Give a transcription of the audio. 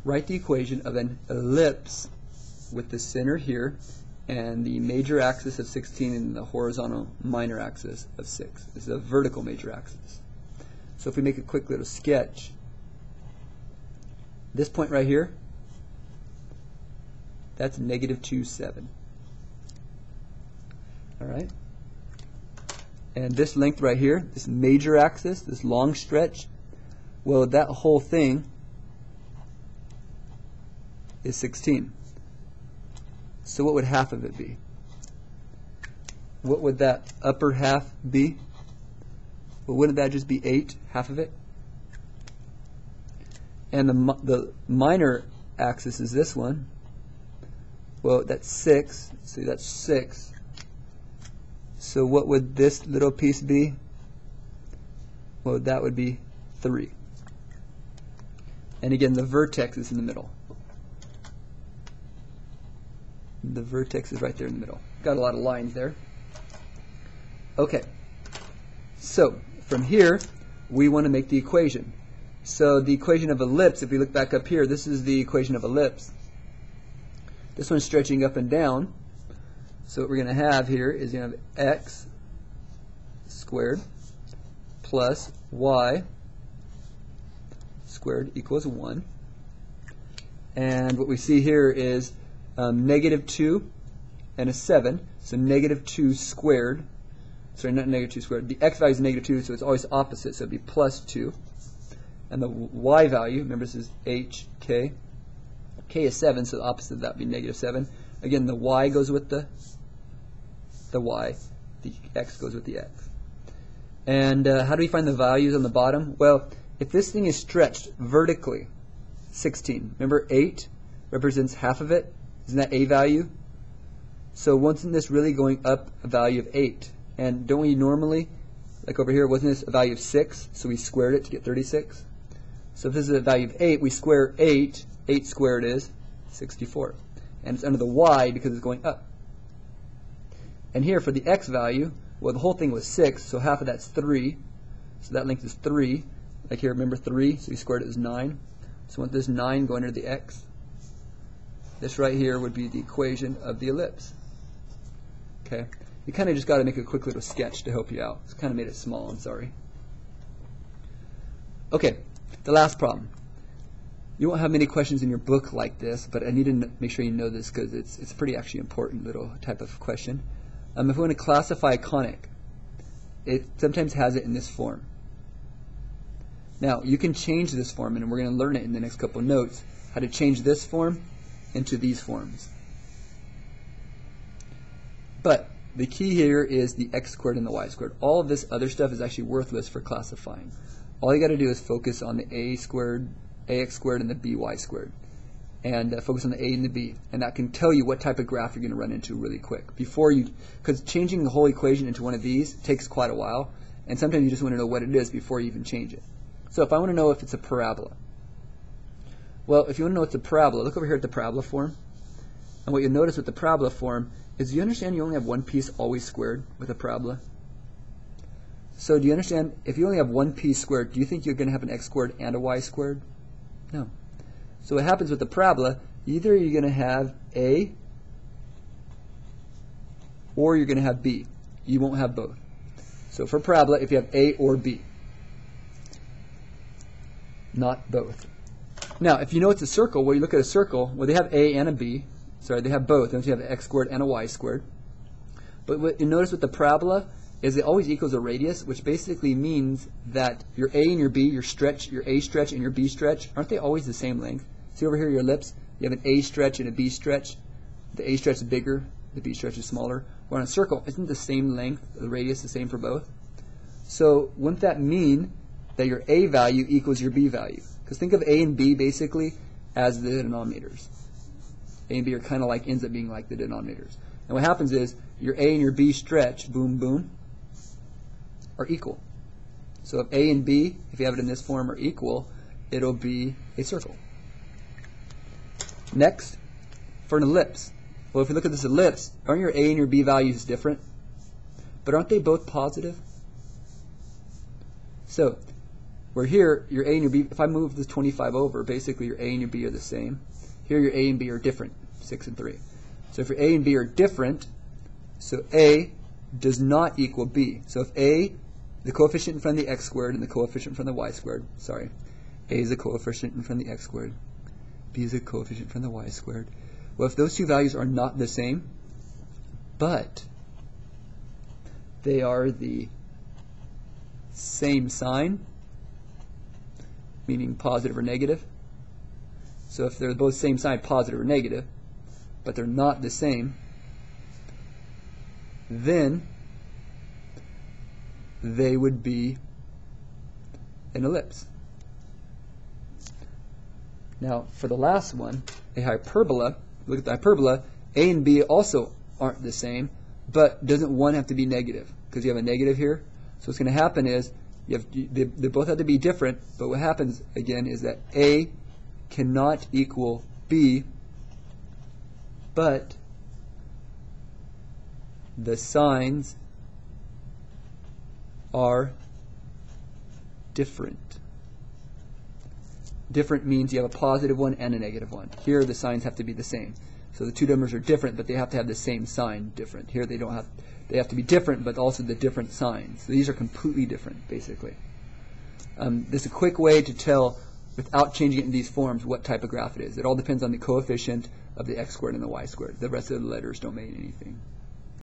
write the equation of an ellipse with the center here and the major axis of 16 and the horizontal minor axis of 6. This is a vertical major axis. So if we make a quick little sketch, this point right here, that's negative 2, 7. All right? And this length right here, this major axis, this long stretch, well, that whole thing is 16. So what would half of it be? What would that upper half be? Well, wouldn't that just be 8, half of it? And the minor axis is this one. Well, that's 6. So that's 6. So what would this little piece be? Well, that would be 3. And again, the vertex is in the middle. The vertex is right there in the middle. Got a lot of lines there. Okay. So from here, we want to make the equation. So the equation of ellipse, if we look back up here, this is the equation of ellipse. This one's stretching up and down. So what we're going to have here is you're going to have x squared plus y squared equals 1. And what we see here is negative 2 and a 7. So negative 2 squared. Sorry, not negative 2 squared. The x value is negative 2, so it's always opposite. So it would be plus 2. And the y value, remember this is h, k. K is 7, so the opposite of that would be negative 7. Again, the y goes with the y. The x goes with the x. And how do we find the values on the bottom? Well, if this thing is stretched vertically, 16. Remember 8 represents half of it. Isn't that a value? So wasn't this really going up a value of 8? And don't we normally, like over here, wasn't this a value of 6? So we squared it to get 36. So if this is a value of 8, we square 8. 8 squared is 64. And it's under the y because it's going up. And here for the x value, well, the whole thing was 6, so half of that's 3. So that length is 3. Like here, remember 3, so we squared it as 9. So with this 9 going under the x, this right here would be the equation of the ellipse. Okay, you kind of just got to make a quick little sketch to help you out. It's kind of made it small, I'm sorry. Okay, the last problem. You won't have many questions in your book like this, but I need to make sure you know this because it's a pretty actually important little type of question. If we want to classify a conic, it sometimes has it in this form. Now, you can change this form, and we're going to learn it in the next couple notes, how to change this form into these forms. But the key here is the x squared and the y squared. All of this other stuff is actually worthless for classifying. All you got to do is focus on the a squared, ax squared, and the by squared. And focus on the a and the b. And that can tell you what type of graph you're going to run into really quick. Because changing the whole equation into one of these takes quite a while. And sometimes you just want to know what it is before you even change it. So if I want to know if it's a parabola. Well, if you want to know it's a parabola, look over here at the parabola form. And what you'll notice with the parabola form is, do you understand you only have one piece always squared with a parabola? So do you understand, if you only have one piece squared, do you think you're going to have an x squared and a y squared? No. So what happens with the parabola, either you're going to have a or you're going to have b. You won't have both. So for parabola, if you have a or b, not both. Now, if you know it's a circle, well, you look at a circle, well, they have a and a b. Sorry, they have both. Don't you have an x squared and a y squared? But what you notice with the parabola is it always equals a radius, which basically means that your a and your b, your stretch, your a stretch and your b stretch, aren't they always the same length? See over here your ellipse? You have an a stretch and a b stretch. The a stretch is bigger, the b stretch is smaller. Or on a circle, isn't the same length, the radius the same for both? So wouldn't that mean that your a value equals your b value? Because think of a and b basically as the denominators. A and b are kind of like, ends up being like the denominators. And what happens is your a and your b stretch, boom, boom, are equal. So if a and b, if you have it in this form, are equal, it'll be a circle. Next, for an ellipse. Well, if you look at this ellipse, aren't your a and your b values different? But aren't they both positive? So Where here, your A and your B, if I move this 25 over, basically your A and your B are the same. Here your A and B are different, 6 and 3. So if your A and B are different, so A does not equal B. So if A, the coefficient in front of the x squared and the coefficient in front of the y squared, sorry, A is a coefficient in front of the x squared, B is a coefficient in front of the y squared. Well, if those two values are not the same, but they are the same sign, meaning positive or negative. So if they're both same sign, positive or negative, but they're not the same, then they would be an ellipse. Now, for the last one, a hyperbola, look at the hyperbola, A and B also aren't the same, but doesn't one have to be negative? Because you have a negative here. So what's going to happen is, they both have to be different, but what happens, again, is that A cannot equal B, but the signs are different. Different means you have a positive one and a negative one. Here the signs have to be the same. So the two numbers are different, but they have to have the same sign different. Here they don't have, they have to be different, but also the different signs. So these are completely different, basically. This is a quick way to tell, without changing it in these forms, what type of graph it is. It all depends on the coefficient of the x squared and the y squared. The rest of the letters don't mean anything.